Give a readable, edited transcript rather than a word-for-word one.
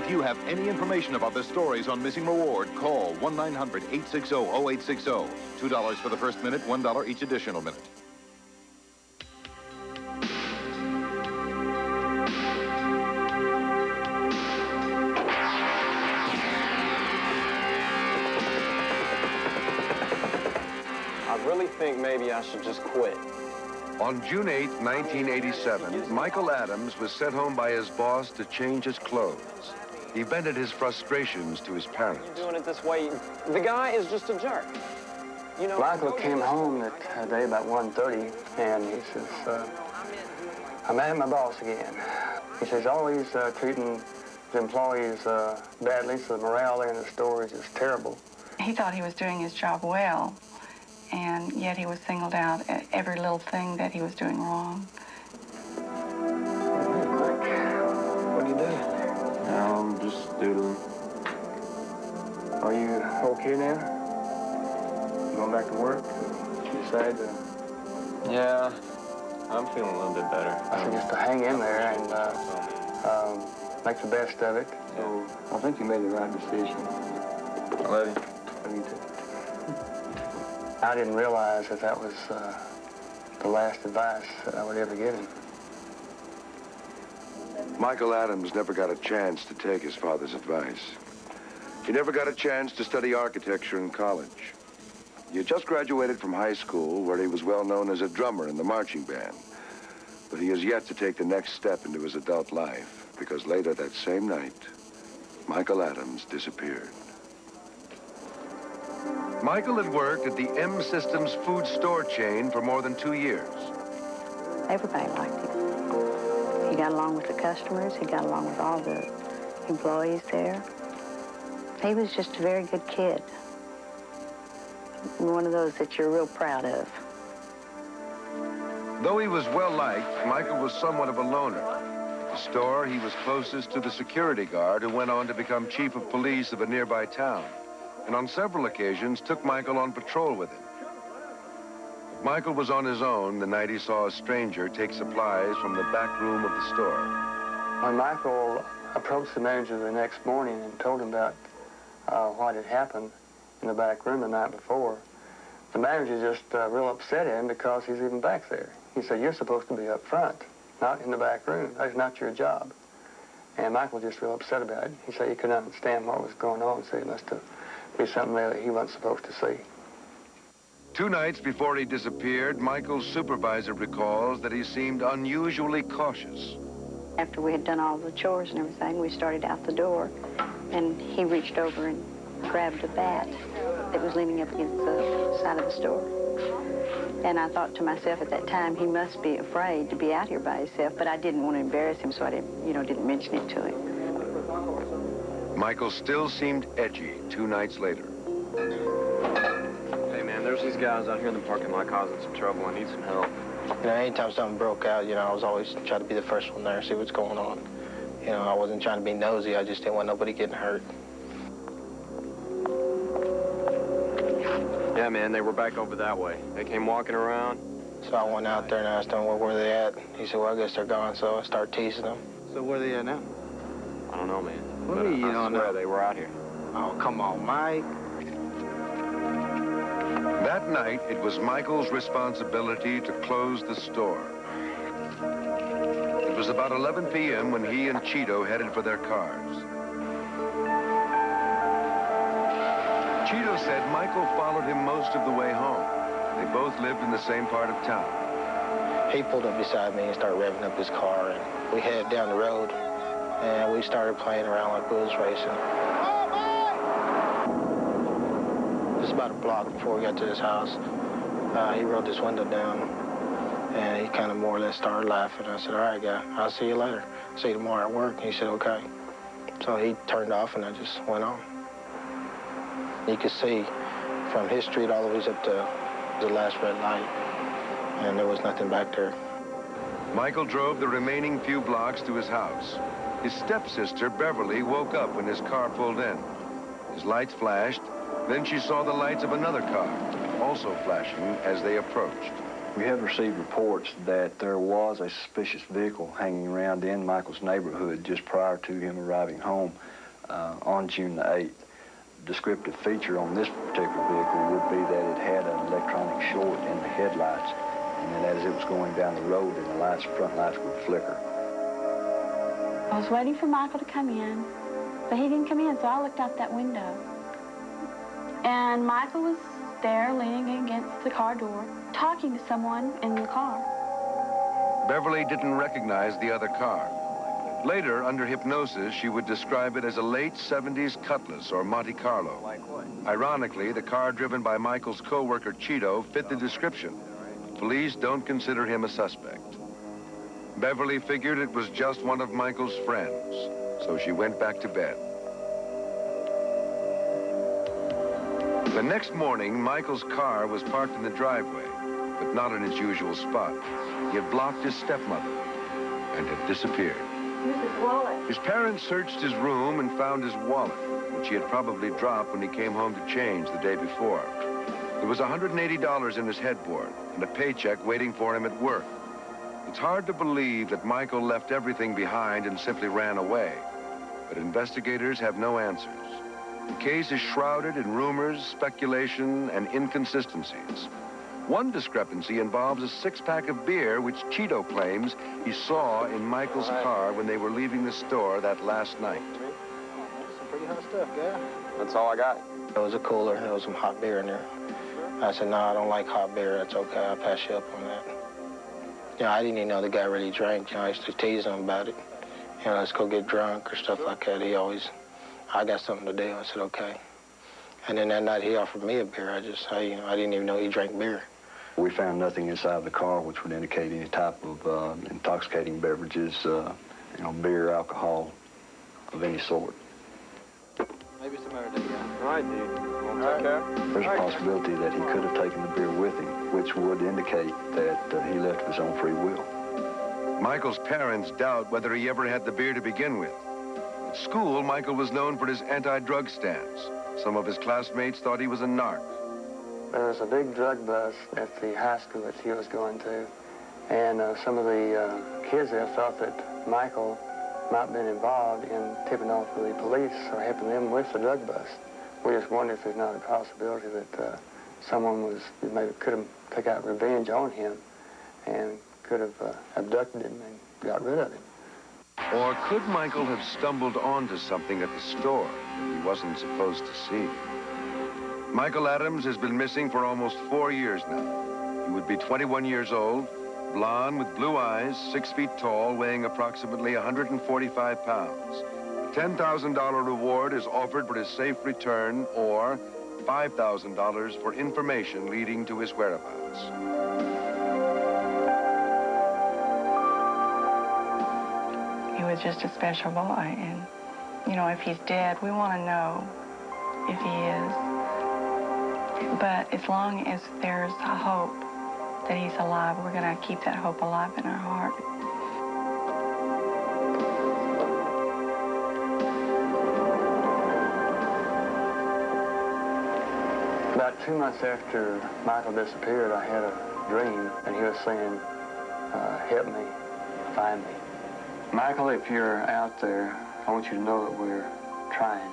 If you have any information about the stories on Missing Reward, call 1-900-860-0860. $2 for the first minute, $1 each additional minute. I really think maybe I should just quit. On June 8, 1987, Michael Adams was sent home by his boss to change his clothes. He vented his frustrations to his parents. You're doing it this way. The guy is just a jerk. You know, Michael came home that day about 1:30, and he says, I'm mad at my boss again. He says, always treating his employees badly, so the morale there in the store is just terrible. He thought he was doing his job well, and yet he was singled out at every little thing that he was doing wrong. What are you doing? I'm just doodling. Are you okay now? Going back to work? You decided to... Yeah, I'm feeling a little bit better. I said just to hang in there and make the best of it. So I think you made the right decision. I love you. Love you too. I didn't realize that that was the last advice that I would ever give him. Michael Adams never got a chance to take his father's advice. He never got a chance to study architecture in college. He had just graduated from high school, where he was well known as a drummer in the marching band. But he has yet to take the next step into his adult life, because later that same night, Michael Adams disappeared. Michael had worked at the M Systems food store chain for more than 2 years. Everybody liked him. He got along with the customers. He got along with all the employees there. He was just a very good kid. One of those that you're real proud of. Though he was well-liked, Michael was somewhat of a loner. At the store, he was closest to the security guard who went on to become chief of police of a nearby town, and on several occasions took Michael on patrol with him. But Michael was on his own the night he saw a stranger take supplies from the back room of the store. When Michael approached the manager the next morning and told him about what had happened in the back room the night before, the manager just real upset at him because he's even back there. He said, you're supposed to be up front, not in the back room. That's not your job. And Michael was just real upset about it. He said he couldn't understand what was going on, so it must be something there that he wasn't supposed to see. 2 nights before he disappeared, Michael's supervisor recalls that he seemed unusually cautious. After we had done all the chores and everything, we started out the door, and he reached over and grabbed a bat that was leaning up against the side of the store. And I thought to myself at that time, he must be afraid to be out here by himself, but I didn't want to embarrass him, so I didn't mention it to him. Michael still seemed edgy 2 nights later. Hey, man, there's these guys out here in the parking lot causing some trouble. I need some help. Anytime something broke out, I was always trying to be the first one there, see what's going on. I wasn't trying to be nosy. I just didn't want nobody getting hurt. Yeah, man, they were back over that way. They came walking around. So I went out there and asked him, well, where are they at? He said, well, I guess they're gone, so I started teasing them. So where are they at now? I don't know, man. What do you mean you don't know? They were out here. Oh, come on, Mike. That night, it was Michael's responsibility to close the store. It was about 11 p.m. when he and Cheeto headed for their cars. Cheeto said Michael followed him most of the way home. They both lived in the same part of town. He pulled up beside me and started revving up his car, and we headed down the road, and we started playing around like we was racing. Just about a block before we got to his house, he rolled his window down, and he kind of more or less started laughing. I said, all right, guy, I'll see you later. See you tomorrow at work. And he said, okay. So he turned off, and I just went on. You could see from his street all the way up to the last red light, and there was nothing back there. Michael drove the remaining few blocks to his house. His stepsister, Beverly, woke up when his car pulled in. His lights flashed. Then she saw the lights of another car, also flashing as they approached. We have received reports that there was a suspicious vehicle hanging around in Michael's neighborhood just prior to him arriving home on June the 8th. Descriptive feature on this particular vehicle would be that it had an electronic short in the headlights, and that as it was going down the road, and the front lights would flicker. I was waiting for Michael to come in, but he didn't come in, so I looked out that window. And Michael was there leaning against the car door, talking to someone in the car. Beverly didn't recognize the other car. Later, under hypnosis, she would describe it as a late 70s Cutlass or Monte Carlo. Ironically, the car driven by Michael's co-worker Cheeto fit the description. Police don't consider him a suspect. Beverly figured it was just one of Michael's friends, so she went back to bed. The next morning, Michael's car was parked in the driveway, but not in its usual spot. He had blocked his stepmother and had disappeared. Mrs. Wallet. His parents searched his room and found his wallet, which he had probably dropped when he came home to change the day before. There was $180 in his headboard and a paycheck waiting for him at work. It's hard to believe that Michael left everything behind and simply ran away, but investigators have no answers. The case is shrouded in rumors, speculation, and inconsistencies. One discrepancy involves a six-pack of beer, which Cheeto claims he saw in Michael's car when they were leaving the store that last night. Some pretty hot stuff, yeah. That's all I got. There was a cooler, there was some hot beer in there. I said, no, I don't like hot beer, that's okay, I'll pass you up on that. You know, I didn't even know the guy really drank. You know, I used to tease him about it. You know, let's go get drunk or stuff like that. He always, I got something to do. I said, okay. And then that night he offered me a beer. I didn't even know he drank beer. We found nothing inside the car which would indicate any type of intoxicating beverages, beer, alcohol of any sort. Maybe some other day, yeah. All right, dude. Want to take care? There's a possibility that he could have taken the beer with him, which would indicate that he left of his own free will. Michael's parents doubt whether he ever had the beer to begin with. At school, Michael was known for his anti-drug stance. Some of his classmates thought he was a narc. There was a big drug bust at the high school that he was going to, and some of the kids there thought that Michael might have been involved in tipping off the police or helping them with the drug bust. We just wonder if there's not a possibility that someone could have taken out revenge on him and could have abducted him and got rid of him. Or could Michael have stumbled onto something at the store that he wasn't supposed to see? Michael Adams has been missing for almost 4 years now. He would be 21 years old, blonde with blue eyes, 6 feet tall, weighing approximately 145 pounds. A $10,000 reward is offered for his safe return, or $5,000 for information leading to his whereabouts. He was just a special boy, and, if he's dead, we want to know if he is. But as long as there's a hope that he's alive, we're going to keep that hope alive in our heart. About 2 months after Michael disappeared, I had a dream, and he was saying, help me, find me. Michael, if you're out there, I want you to know that we're trying.